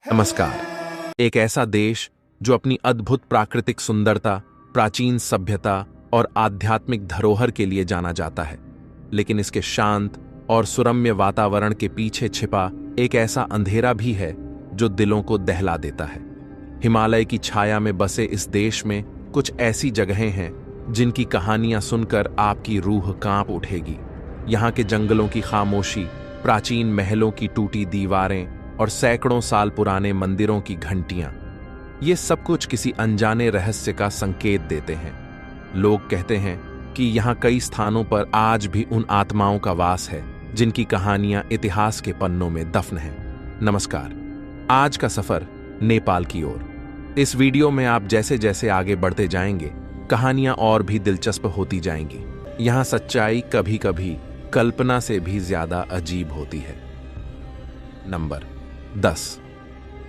नमस्कार। एक ऐसा देश जो अपनी अद्भुत प्राकृतिक सुंदरता, प्राचीन सभ्यता और आध्यात्मिक धरोहर के लिए जाना जाता है, लेकिन इसके शांत और सुरम्य वातावरण के पीछे छिपा एक ऐसा अंधेरा भी है जो दिलों को दहला देता है। हिमालय की छाया में बसे इस देश में कुछ ऐसी जगहें हैं जिनकी कहानियां सुनकर आपकी रूह कांप उठेगी। यहाँ के जंगलों की खामोशी, प्राचीन महलों की टूटी दीवारें और सैकड़ों साल पुराने मंदिरों की घंटियां, ये सब कुछ किसी अनजाने रहस्य का संकेत देते हैं। लोग कहते हैं कि यहाँ कई स्थानों पर आज भी उन आत्माओं का वास है जिनकी कहानियां इतिहास के पन्नों में दफन हैं। नमस्कार। आज का सफर नेपाल की ओर। इस वीडियो में आप जैसे जैसे आगे बढ़ते जाएंगे, कहानियां और भी दिलचस्प होती जाएंगी। यहाँ सच्चाई कभी कभी कल्पना से भी ज्यादा अजीब होती है। नंबर 10।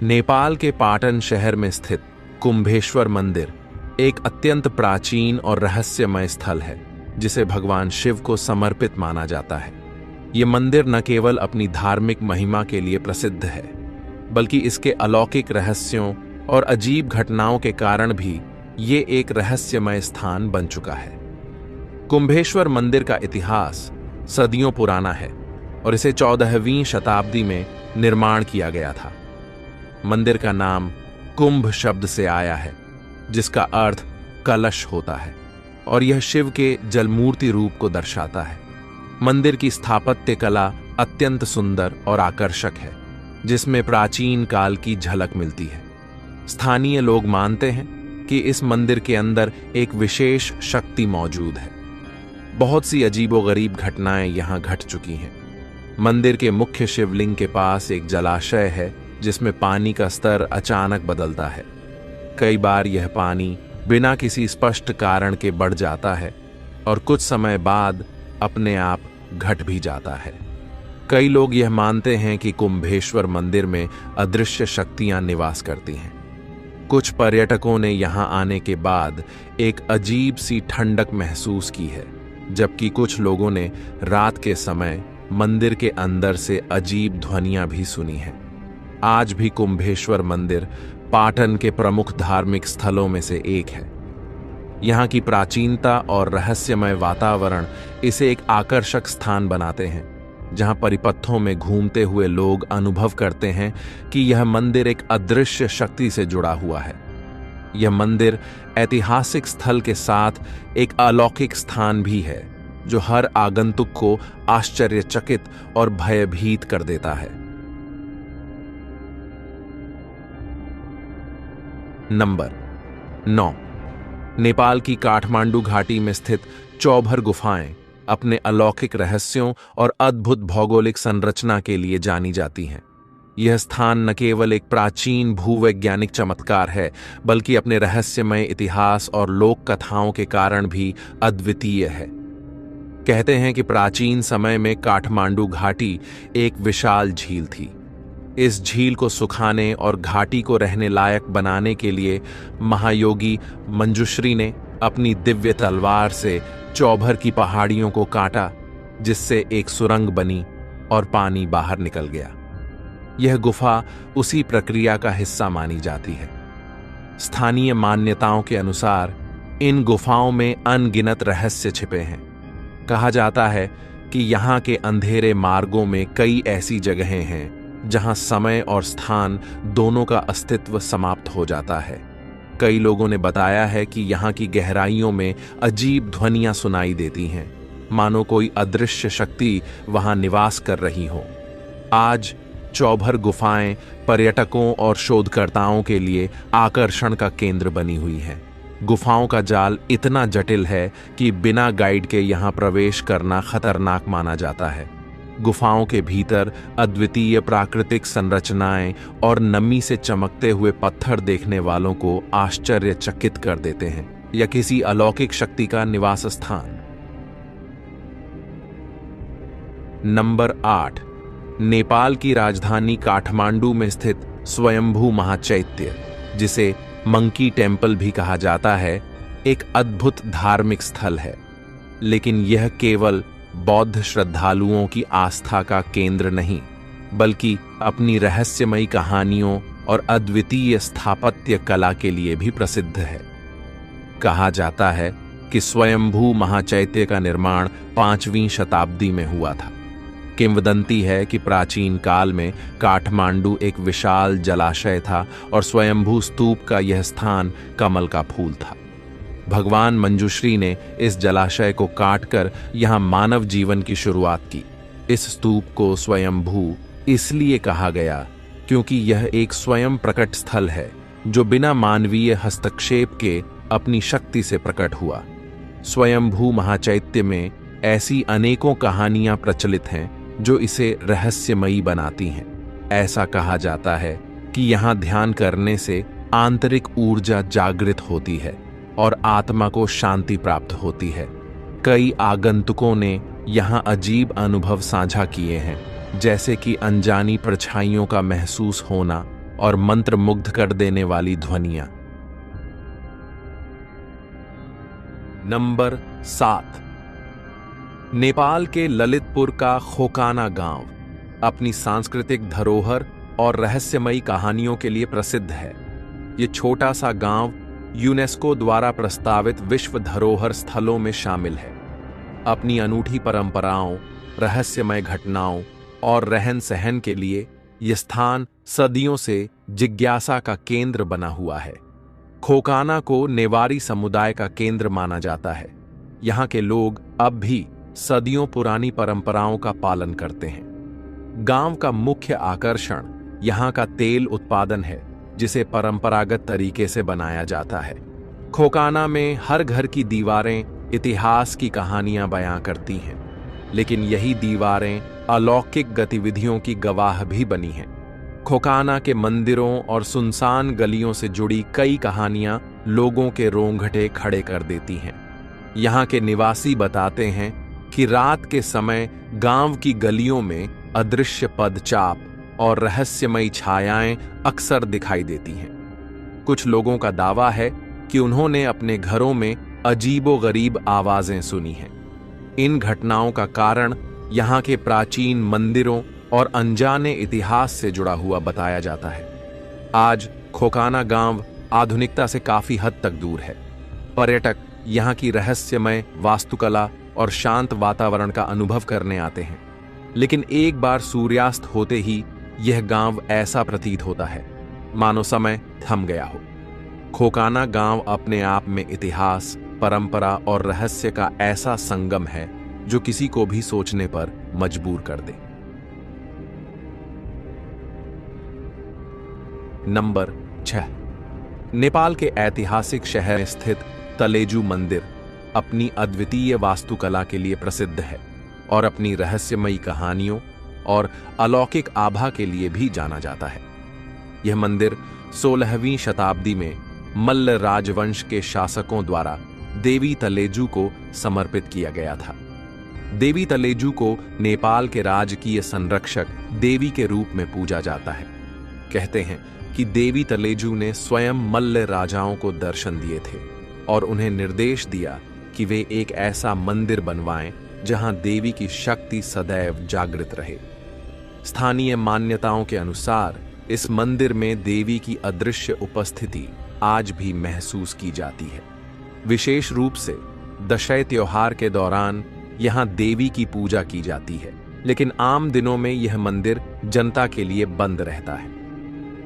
नेपाल के पाटन शहर में स्थित कुंभेश्वर मंदिर एक अत्यंत प्राचीन और रहस्यमय स्थल है जिसे भगवान शिव को समर्पित माना जाता है। ये मंदिर न केवल अपनी धार्मिक महिमा के लिए प्रसिद्ध है, बल्कि इसके अलौकिक रहस्यों और अजीब घटनाओं के कारण भी ये एक रहस्यमय स्थान बन चुका है। कुंभेश्वर मंदिर का इतिहास सदियों पुराना है और इसे 14वीं शताब्दी में निर्माण किया गया था। मंदिर का नाम कुंभ शब्द से आया है, जिसका अर्थ कलश होता है, और यह शिव के जलमूर्ति रूप को दर्शाता है। मंदिर की स्थापत्य कला अत्यंत सुंदर और आकर्षक है, जिसमें प्राचीन काल की झलक मिलती है। स्थानीय लोग मानते हैं कि इस मंदिर के अंदर एक विशेष शक्ति मौजूद है। बहुत सी अजीबोगरीब घटनाएं यहां घट चुकी हैं। मंदिर के मुख्य शिवलिंग के पास एक जलाशय है जिसमें पानी का स्तर अचानक बदलता है। कई बार यह पानी बिना किसी स्पष्ट कारण के बढ़ जाता है और कुछ समय बाद अपने आप घट भी जाता है। कई लोग यह मानते हैं कि कुंभेश्वर मंदिर में अदृश्य शक्तियां निवास करती हैं। कुछ पर्यटकों ने यहां आने के बाद एक अजीब सी ठंडक महसूस की है, जबकि कुछ लोगों ने रात के समय मंदिर के अंदर से अजीब ध्वनियां भी सुनी हैं। आज भी कुंभेश्वर मंदिर पाटन के प्रमुख धार्मिक स्थलों में से एक है। यहाँ की प्राचीनता और रहस्यमय वातावरण इसे एक आकर्षक स्थान बनाते हैं, जहाँ परिपथों में घूमते हुए लोग अनुभव करते हैं कि यह मंदिर एक अदृश्य शक्ति से जुड़ा हुआ है। यह मंदिर ऐतिहासिक स्थल के साथ एक अलौकिक स्थान भी है, जो हर आगंतुक को आश्चर्यचकित और भयभीत कर देता है। नंबर 9। नेपाल की काठमांडू घाटी में स्थित चौभर गुफाएं अपने अलौकिक रहस्यों और अद्भुत भौगोलिक संरचना के लिए जानी जाती हैं। यह स्थान न केवल एक प्राचीन भूवैज्ञानिक चमत्कार है, बल्कि अपने रहस्यमय इतिहास और लोक कथाओं के कारण भी अद्वितीय है। कहते हैं कि प्राचीन समय में काठमांडू घाटी एक विशाल झील थी। इस झील को सुखाने और घाटी को रहने लायक बनाने के लिए महायोगी मंजुश्री ने अपनी दिव्य तलवार से चौभर की पहाड़ियों को काटा, जिससे एक सुरंग बनी और पानी बाहर निकल गया। यह गुफा उसी प्रक्रिया का हिस्सा मानी जाती है। स्थानीय मान्यताओं के अनुसार इन गुफाओं में अनगिनत रहस्य छिपे हैं। कहा जाता है कि यहाँ के अंधेरे मार्गों में कई ऐसी जगहें हैं जहाँ समय और स्थान दोनों का अस्तित्व समाप्त हो जाता है। कई लोगों ने बताया है कि यहाँ की गहराइयों में अजीब ध्वनियां सुनाई देती हैं, मानो कोई अदृश्य शक्ति वहां निवास कर रही हो। आज चौभर गुफाएं पर्यटकों और शोधकर्ताओं के लिए आकर्षण का केंद्र बनी हुई हैं। गुफाओं का जाल इतना जटिल है कि बिना गाइड के यहाँ प्रवेश करना खतरनाक माना जाता है। गुफाओं के भीतर अद्वितीय प्राकृतिक संरचनाएं और नमी से चमकते हुए पत्थर देखने वालों को आश्चर्यचकित कर देते हैं, या किसी अलौकिक शक्ति का निवास स्थान। नंबर 8। नेपाल की राजधानी काठमांडू में स्थित स्वयंभू महाचैत्य, जिसे मंकी टेम्पल भी कहा जाता है, एक अद्भुत धार्मिक स्थल है। लेकिन यह केवल बौद्ध श्रद्धालुओं की आस्था का केंद्र नहीं, बल्कि अपनी रहस्यमयी कहानियों, और अद्वितीय स्थापत्य कला के लिए भी प्रसिद्ध है। कहा जाता है कि स्वयंभू महाचैत्य का निर्माण 5वीं शताब्दी में हुआ था। किंवदंती है कि प्राचीन काल में काठमांडू एक विशाल जलाशय था और स्वयंभू स्तूप का यह स्थान कमल का फूल था। भगवान मंजुश्री ने इस जलाशय को काटकर यहां मानव जीवन की शुरुआत की। इस स्तूप को स्वयंभू इसलिए कहा गया क्योंकि यह एक स्वयं प्रकट स्थल है जो बिना मानवीय हस्तक्षेप के अपनी शक्ति से प्रकट हुआ। स्वयंभू महाचैत्य में ऐसी अनेकों कहानियां प्रचलित हैं जो इसे रहस्यमयी बनाती हैं। ऐसा कहा जाता है कि यहां ध्यान करने से आंतरिक ऊर्जा जागृत होती है और आत्मा को शांति प्राप्त होती है। कई आगंतुकों ने यहां अजीब अनुभव साझा किए हैं, जैसे कि अनजानी परछाइयों का महसूस होना और मंत्रमुग्ध कर देने वाली ध्वनियां। नंबर 7, नेपाल के ललितपुर का खोकाना गांव अपनी सांस्कृतिक धरोहर और रहस्यमयी कहानियों के लिए प्रसिद्ध है। ये छोटा सा गांव यूनेस्को द्वारा प्रस्तावित विश्व धरोहर स्थलों में शामिल है। अपनी अनूठी परंपराओं, रहस्यमय घटनाओं और रहन सहन के लिए यह स्थान सदियों से जिज्ञासा का केंद्र बना हुआ है। खोकाना को नेवारी समुदाय का केंद्र माना जाता है। यहाँ के लोग अब भी सदियों पुरानी परंपराओं का पालन करते हैं। गांव का मुख्य आकर्षण यहाँ का तेल उत्पादन है, जिसे परंपरागत तरीके से बनाया जाता है। खोकाना में हर घर की दीवारें इतिहास की कहानियां बयां करती हैं, लेकिन यही दीवारें अलौकिक गतिविधियों की गवाह भी बनी हैं। खोकाना के मंदिरों और सुनसान गलियों से जुड़ी कई कहानियां लोगों के रोंगटे खड़े कर देती हैं। यहाँ के निवासी बताते हैं कि रात के समय गांव की गलियों में अदृश्य पदचाप और रहस्यमयी छायाएं अक्सर दिखाई देती हैं। कुछ लोगों का दावा है कि उन्होंने अपने घरों में अजीबोगरीब आवाजें सुनी हैं। इन घटनाओं का कारण यहाँ के प्राचीन मंदिरों और अनजाने इतिहास से जुड़ा हुआ बताया जाता है। आज खोकाना गांव आधुनिकता से काफी हद तक दूर है। पर्यटक यहाँ की रहस्यमय वास्तुकला और शांत वातावरण का अनुभव करने आते हैं, लेकिन एक बार सूर्यास्त होते ही यह गांव ऐसा प्रतीत होता है मानो समय थम गया हो। खोकाना गांव अपने आप में इतिहास, परंपरा और रहस्य का ऐसा संगम है जो किसी को भी सोचने पर मजबूर कर दे। नंबर 6, नेपाल के ऐतिहासिक शहर में स्थित तलेजू मंदिर अपनी अद्वितीय वास्तुकला के लिए प्रसिद्ध है और अपनी रहस्यमयी कहानियों और अलौकिक आभा के लिए भी जाना जाता है। यह मंदिर 16वीं शताब्दी में मल्ल राजवंश के शासकों द्वारा देवी तलेजू को समर्पित किया गया था। देवी तलेजू को नेपाल के राजकीय संरक्षक देवी के रूप में पूजा जाता है। कहते हैं कि देवी तलेजू ने स्वयं मल्ल राजाओं को दर्शन दिए थे और उन्हें निर्देश दिया कि वे एक ऐसा मंदिर बनवाएं जहां देवी की शक्ति सदैव जागृत रहे। स्थानीय मान्यताओं के अनुसार इस मंदिर में देवी की अदृश्य उपस्थिति आज भी महसूस की जाती है। विशेष रूप से दशैं त्योहार के दौरान यहां देवी की पूजा की जाती है, लेकिन आम दिनों में यह मंदिर जनता के लिए बंद रहता है।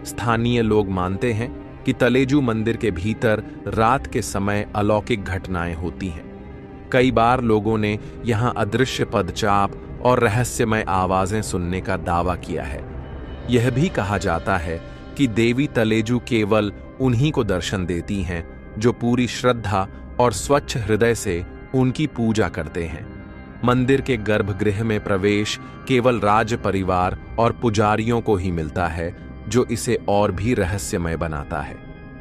स्थानीय लोग मानते हैं कि तलेजू मंदिर के भीतर रात के समय अलौकिक घटनाएं होती हैं। कई बार लोगों ने यहां अदृश्य पदचाप और रहस्यमय आवाजें सुनने का दावा किया है। यह भी कहा जाता है कि देवी तलेजू केवल उन्हीं को दर्शन देती हैं जो पूरी श्रद्धा और स्वच्छ हृदय से उनकी पूजा करते हैं। मंदिर के गर्भगृह में प्रवेश केवल राज परिवार और पुजारियों को ही मिलता है, जो इसे और भी रहस्यमय बनाता है।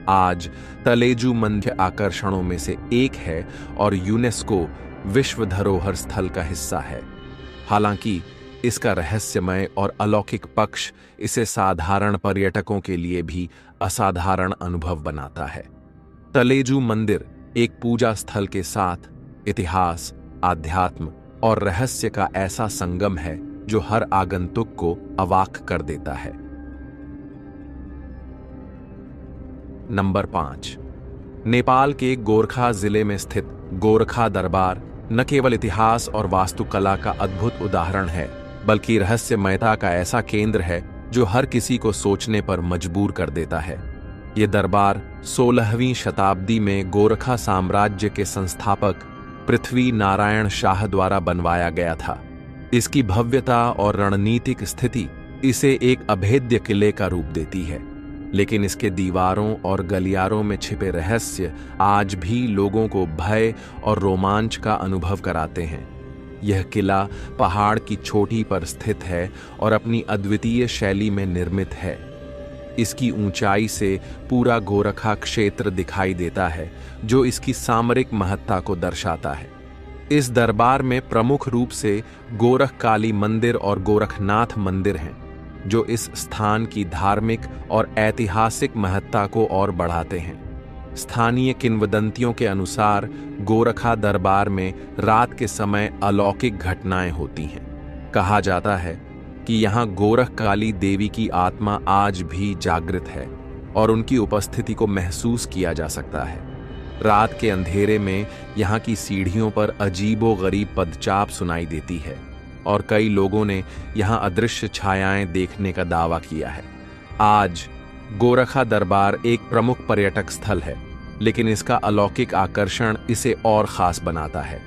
आज तलेजू मंदिर आकर्षणों में से एक है और यूनेस्को विश्व धरोहर स्थल का हिस्सा है। हालांकि इसका रहस्यमय और अलौकिक पक्ष इसे साधारण पर्यटकों के लिए भी असाधारण अनुभव बनाता है। तलेजू मंदिर एक पूजा स्थल के साथ इतिहास, आध्यात्म और रहस्य का ऐसा संगम है जो हर आगंतुक को अवाक कर देता है। नंबर 5, नेपाल के गोरखा जिले में स्थित गोरखा दरबार न केवल इतिहास और वास्तुकला का अद्भुत उदाहरण है, बल्कि रहस्यमयता का ऐसा केंद्र है जो हर किसी को सोचने पर मजबूर कर देता है। ये दरबार 16वीं शताब्दी में गोरखा साम्राज्य के संस्थापक पृथ्वी नारायण शाह द्वारा बनवाया गया था। इसकी भव्यता और रणनीतिक स्थिति इसे एक अभेद्य किले का रूप देती है, लेकिन इसके दीवारों और गलियारों में छिपे रहस्य आज भी लोगों को भय और रोमांच का अनुभव कराते हैं। यह किला पहाड़ की चोटी पर स्थित है और अपनी अद्वितीय शैली में निर्मित है। इसकी ऊंचाई से पूरा गोरखा क्षेत्र दिखाई देता है, जो इसकी सामरिक महत्ता को दर्शाता है। इस दरबार में प्रमुख रूप से गोरख काली मंदिर और गोरखनाथ मंदिर हैं, जो इस स्थान की धार्मिक और ऐतिहासिक महत्ता को और बढ़ाते हैं। स्थानीय किंवदंतियों के अनुसार गोरखा दरबार में रात के समय अलौकिक घटनाएं होती हैं। कहा जाता है कि यहाँ गोरख काली देवी की आत्मा आज भी जागृत है और उनकी उपस्थिति को महसूस किया जा सकता है। रात के अंधेरे में यहाँ की सीढ़ियों पर अजीबो-गरीब पदचाप सुनाई देती है और कई लोगों ने यहाँ अदृश्य छायाएं देखने का दावा किया है। आज गोरखा दरबार एक प्रमुख पर्यटक स्थल है, लेकिन इसका अलौकिक आकर्षण इसे और खास बनाता है।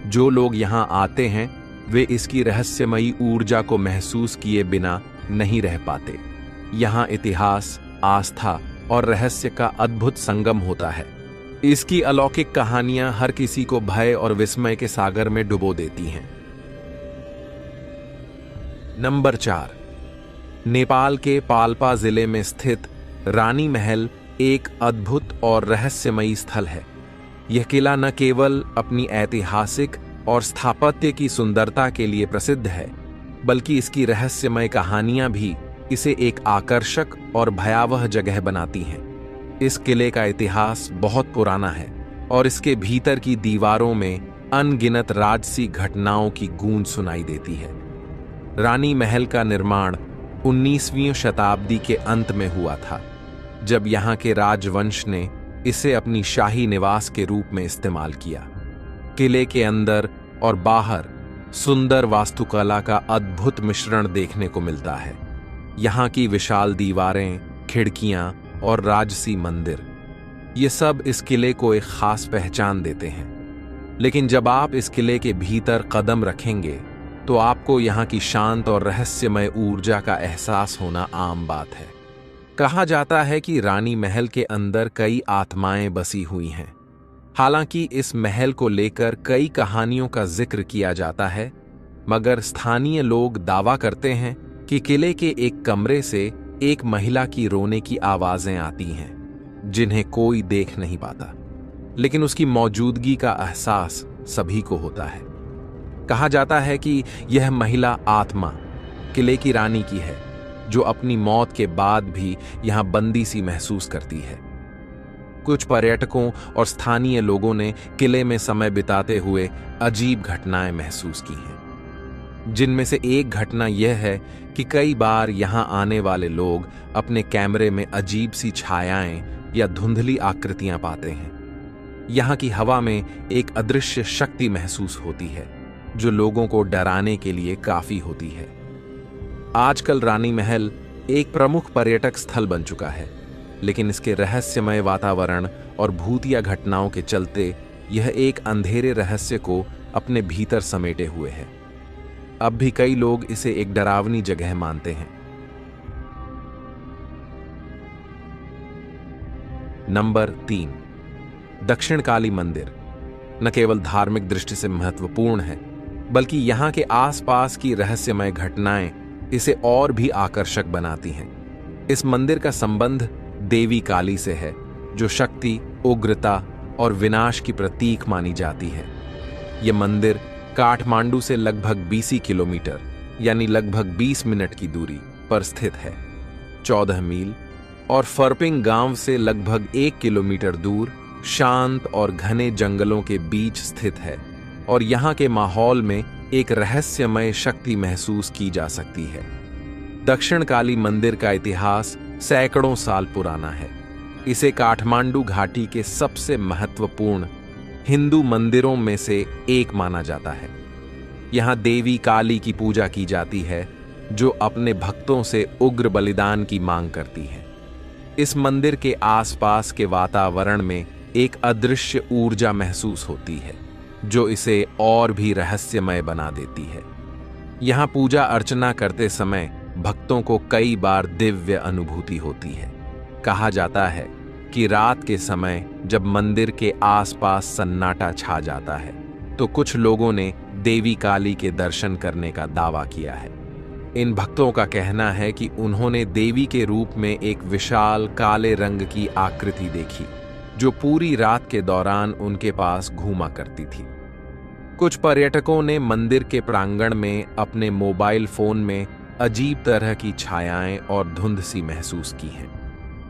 जो लोग यहाँ आते हैं वे इसकी रहस्यमयी ऊर्जा को महसूस किए बिना नहीं रह पाते। यहाँ इतिहास, आस्था और रहस्य का अद्भुत संगम होता है। इसकी अलौकिक कहानियां हर किसी को भय और विस्मय के सागर में डुबो देती हैं। नंबर 4, नेपाल के पाल्पा जिले में स्थित रानी महल एक अद्भुत और रहस्यमयी स्थल है। यह किला न केवल अपनी ऐतिहासिक और स्थापत्य की सुंदरता के लिए प्रसिद्ध है, बल्कि इसकी रहस्यमय कहानियां भी इसे एक आकर्षक और भयावह जगह बनाती हैं। इस किले का इतिहास बहुत पुराना है और इसके भीतर की दीवारों में अनगिनत राजसी घटनाओं की गूंज सुनाई देती है। रानी महल का निर्माण 19वीं शताब्दी के अंत में हुआ था, जब यहाँ के राजवंश ने इसे अपनी शाही निवास के रूप में इस्तेमाल किया। किले के अंदर और बाहर सुंदर वास्तुकला का अद्भुत मिश्रण देखने को मिलता है। यहाँ की विशाल दीवारें, खिड़कियां और राजसी मंदिर, ये सब इस किले को एक खास पहचान देते हैं। लेकिन जब आप इस किले के भीतर कदम रखेंगे तो आपको यहाँ की शांत और रहस्यमय ऊर्जा का एहसास होना आम बात है। कहा जाता है कि रानी महल के अंदर कई आत्माएं बसी हुई हैं। हालांकि इस महल को लेकर कई कहानियों का जिक्र किया जाता है, मगर स्थानीय लोग दावा करते हैं कि किले के एक कमरे से एक महिला की रोने की आवाजें आती हैं, जिन्हें कोई देख नहीं पाता, लेकिन उसकी मौजूदगी का एहसास सभी को होता है। कहा जाता है कि यह महिला आत्मा किले की रानी की है, जो अपनी मौत के बाद भी यहां बंदी सी महसूस करती है। कुछ पर्यटकों और स्थानीय लोगों ने किले में समय बिताते हुए अजीब घटनाएं महसूस की हैं, जिनमें से एक घटना यह है कि कई बार यहां आने वाले लोग अपने कैमरे में अजीब सी छायाएं या धुंधली आकृतियां पाते हैं। यहां की हवा में एक अदृश्य शक्ति महसूस होती है, जो लोगों को डराने के लिए काफी होती है। आजकल रानी महल एक प्रमुख पर्यटक स्थल बन चुका है, लेकिन इसके रहस्यमय वातावरण और भूतिया घटनाओं के चलते यह एक अंधेरे रहस्य को अपने भीतर समेटे हुए है। अब भी कई लोग इसे एक डरावनी जगह मानते हैं। नंबर 3, दक्षिण काली मंदिर न केवल धार्मिक दृष्टि से महत्वपूर्ण है, बल्कि यहाँ के आसपास की रहस्यमय घटनाएं इसे और भी आकर्षक बनाती हैं। इस मंदिर का संबंध देवी काली से है, जो शक्ति, उग्रता और विनाश की प्रतीक मानी जाती है। यह मंदिर काठमांडू से लगभग 20 किलोमीटर यानी लगभग 20 मिनट की दूरी पर स्थित है। 14 मील और फर्पिंग गांव से लगभग 1 किलोमीटर दूर शांत और घने जंगलों के बीच स्थित है और यहाँ के माहौल में एक रहस्यमय शक्ति महसूस की जा सकती है। दक्षिण काली मंदिर का इतिहास सैकड़ों साल पुराना है। इसे काठमांडू घाटी के सबसे महत्वपूर्ण हिंदू मंदिरों में से एक माना जाता है। यहाँ देवी काली की पूजा की जाती है, जो अपने भक्तों से उग्र बलिदान की मांग करती है। इस मंदिर के आसपास के वातावरण में एक अदृश्य ऊर्जा महसूस होती है, जो इसे और भी रहस्यमय बना देती है। यहाँ पूजा अर्चना करते समय भक्तों को कई बार दिव्य अनुभूति होती है। कहा जाता है कि रात के समय जब मंदिर के आसपास सन्नाटा छा जाता है, तो कुछ लोगों ने देवी काली के दर्शन करने का दावा किया है। इन भक्तों का कहना है कि उन्होंने देवी के रूप में एक विशाल काले रंग की आकृति देखी, जो पूरी रात के दौरान उनके पास घूमा करती थी। कुछ पर्यटकों ने मंदिर के प्रांगण में अपने मोबाइल फोन में अजीब तरह की छायाएं और धुंध सी महसूस की हैं।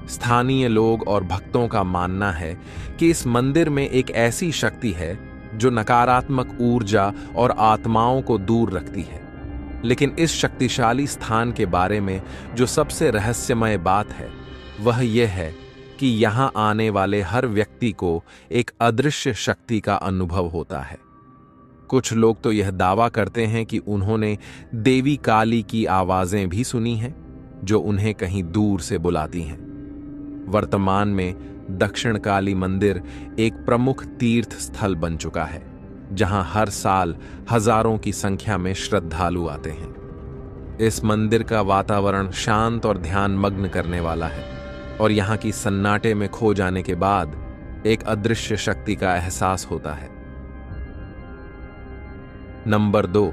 स्थानीय लोग और भक्तों का मानना है कि इस मंदिर में एक ऐसी शक्ति है जो नकारात्मक ऊर्जा और आत्माओं को दूर रखती है। लेकिन इस शक्तिशाली स्थान के बारे में जो सबसे रहस्यमय बात है, वह यह है कि यहाँ आने वाले हर व्यक्ति को एक अदृश्य शक्ति का अनुभव होता है। कुछ लोग तो यह दावा करते हैं कि उन्होंने देवी काली की आवाजें भी सुनी हैं, जो उन्हें कहीं दूर से बुलाती हैं। वर्तमान में दक्षिण काली मंदिर एक प्रमुख तीर्थ स्थल बन चुका है, जहां हर साल हजारों की संख्या में श्रद्धालु आते हैं। इस मंदिर का वातावरण शांत और ध्यान मग्न करने वाला है, और यहाँ की सन्नाटे में खो जाने के बाद एक अदृश्य शक्ति का एहसास होता है। नंबर 2,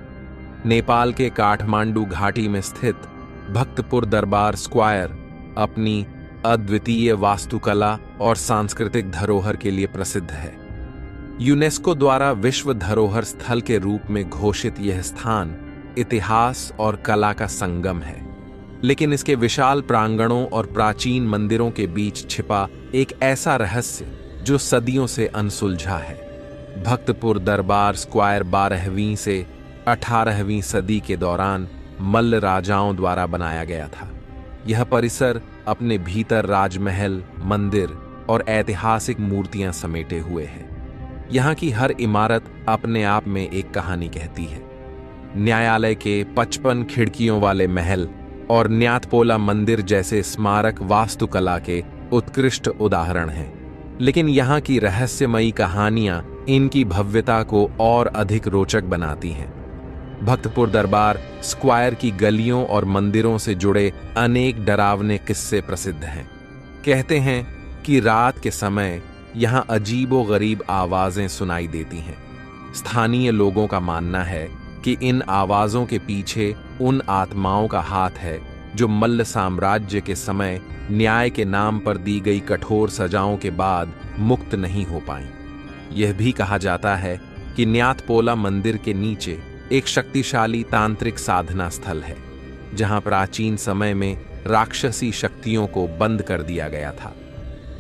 नेपाल के काठमांडू घाटी में स्थित भक्तपुर दरबार स्क्वायर अपनी अद्वितीय वास्तुकला और सांस्कृतिक धरोहर के लिए प्रसिद्ध है। यूनेस्को द्वारा विश्व धरोहर स्थल के रूप में घोषित यह स्थान इतिहास और कला का संगम है, लेकिन इसके विशाल प्रांगणों और प्राचीन मंदिरों के बीच छिपा एक ऐसा रहस्य जो सदियों से अनसुलझा है। भक्तपुर दरबार स्क्वायर 12वीं से 18वीं सदी के दौरान मल्ल राजाओं द्वारा बनाया गया था। यह परिसर अपने भीतर राजमहल, मंदिर और ऐतिहासिक मूर्तियां समेटे हुए है। यहाँ की हर इमारत अपने आप में एक कहानी कहती है। न्यायालय के 55 खिड़कियों वाले महल और न्यातपोला मंदिर जैसे स्मारक वास्तुकला के उत्कृष्ट उदाहरण हैं, लेकिन यहाँ की रहस्यमयी कहानियां इनकी भव्यता को और अधिक रोचक बनाती हैं। भक्तपुर दरबार स्क्वायर की गलियों और मंदिरों से जुड़े अनेक डरावने किस्से प्रसिद्ध हैं। कहते हैं कि रात के समय यहाँ अजीबोगरीब आवाजें सुनाई देती हैं। स्थानीय लोगों का मानना है कि इन आवाजों के पीछे उन आत्माओं का हाथ है जो मल्ल साम्राज्य के समय न्याय के नाम पर दी गई कठोर सजाओं के बाद मुक्त नहीं हो पाईं। यह भी कहा जाता है कि न्यातपोला मंदिर के नीचे एक शक्तिशाली तांत्रिक साधना स्थल है, जहां प्राचीन समय में राक्षसी शक्तियों को बंद कर दिया गया था।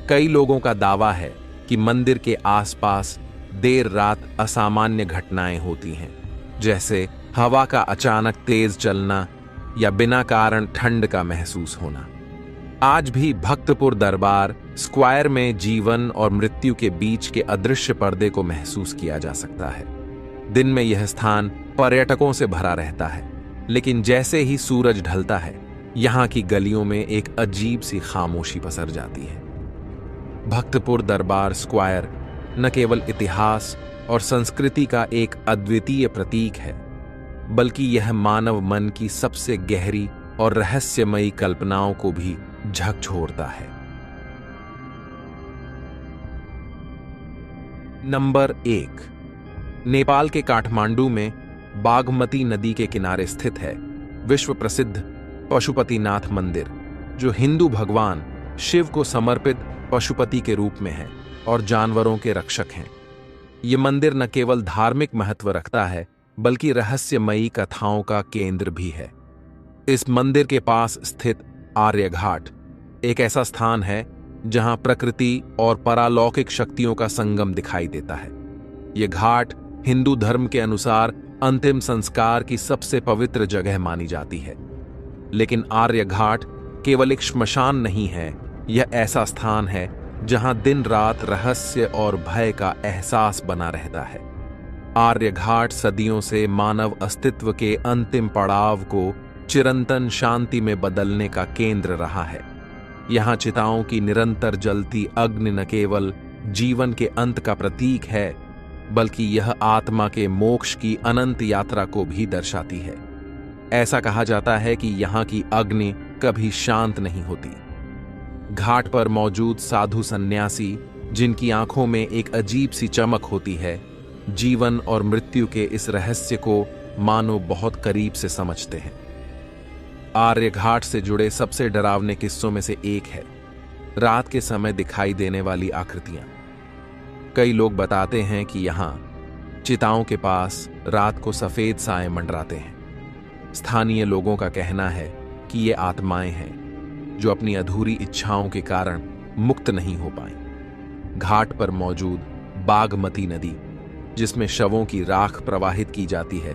कई लोगों का दावा है कि मंदिर के आसपास देर रात असामान्य घटनाएं होती हैं, जैसे हवा का अचानक तेज चलना या बिना कारण ठंड का महसूस होना। आज भी भक्तपुर दरबार स्क्वायर में जीवन और मृत्यु के बीच के अदृश्य पर्दे को महसूस किया जा सकता है। दिन में यह स्थान पर्यटकों से भरा रहता है, लेकिन जैसे ही सूरज ढलता है, यहाँ की गलियों में एक अजीब सी खामोशी पसर जाती है। भक्तपुर दरबार स्क्वायर न केवल इतिहास और संस्कृति का एक अद्वितीय प्रतीक है, बल्कि यह मानव मन की सबसे गहरी और रहस्यमयी कल्पनाओं को भी झकझोरता है। नंबर 1, नेपाल के काठमांडू में बागमती नदी के किनारे स्थित है विश्व प्रसिद्ध पशुपतिनाथ मंदिर, जो हिंदू भगवान शिव को समर्पित पशुपति के रूप में है और जानवरों के रक्षक हैं। यह मंदिर न केवल धार्मिक महत्व रखता है, बल्कि रहस्यमयी कथाओं का केंद्र भी है। इस मंदिर के पास स्थित आर्य घाट एक ऐसा स्थान है जहां प्रकृति और परालौकिक शक्तियों का संगम दिखाई देता है। यह घाट हिंदू धर्म के अनुसार अंतिम संस्कार की सबसे पवित्र जगह मानी जाती है। लेकिन आर्य घाट केवल एक श्मशान नहीं है, यह ऐसा स्थान है जहां दिन रात रहस्य और भय का एहसास बना रहता है। आर्य घाट सदियों से मानव अस्तित्व के अंतिम पड़ाव को चिरंतन शांति में बदलने का केंद्र रहा है। यहां चिताओं की निरंतर जलती अग्नि न केवल जीवन के अंत का प्रतीक है, बल्कि यह आत्मा के मोक्ष की अनंत यात्रा को भी दर्शाती है। ऐसा कहा जाता है कि यहां की अग्नि कभी शांत नहीं होती। घाट पर मौजूद साधु सन्यासी, जिनकी आंखों में एक अजीब सी चमक होती है, जीवन और मृत्यु के इस रहस्य को मानो बहुत करीब से समझते हैं। आर्य घाट से जुड़े सबसे डरावने किस्सों में से एक है रात के समय दिखाई देने वाली आकृतियां। कई लोग बताते हैं कि यहां चिताओं के पास रात को सफेद साए मंडराते हैं। स्थानीय लोगों का कहना है कि ये आत्माएं हैं जो अपनी अधूरी इच्छाओं के कारण मुक्त नहीं हो पाई। घाट पर मौजूद बागमती नदी, जिसमें शवों की राख प्रवाहित की जाती है,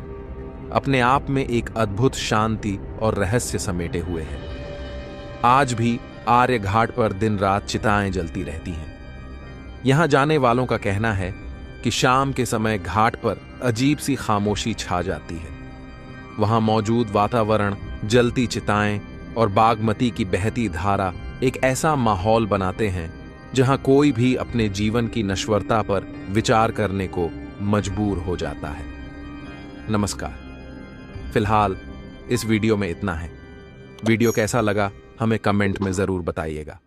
अपने आप में एक अद्भुत शांति और रहस्य समेटे हुए है। आज भी आर्य घाट पर दिन रात चिताएं जलती रहती हैं। यहां जाने वालों का कहना है कि शाम के समय घाट पर अजीब सी खामोशी छा जाती है। वहां मौजूद वातावरण, जलती चिताएं और बागमती की बहती धारा एक ऐसा माहौल बनाते हैं जहां कोई भी अपने जीवन की नश्वरता पर विचार करने को मजबूर हो जाता है। नमस्कार। फिलहाल इस वीडियो में इतना है। वीडियो कैसा लगा हमें कमेंट में जरूर बताइएगा।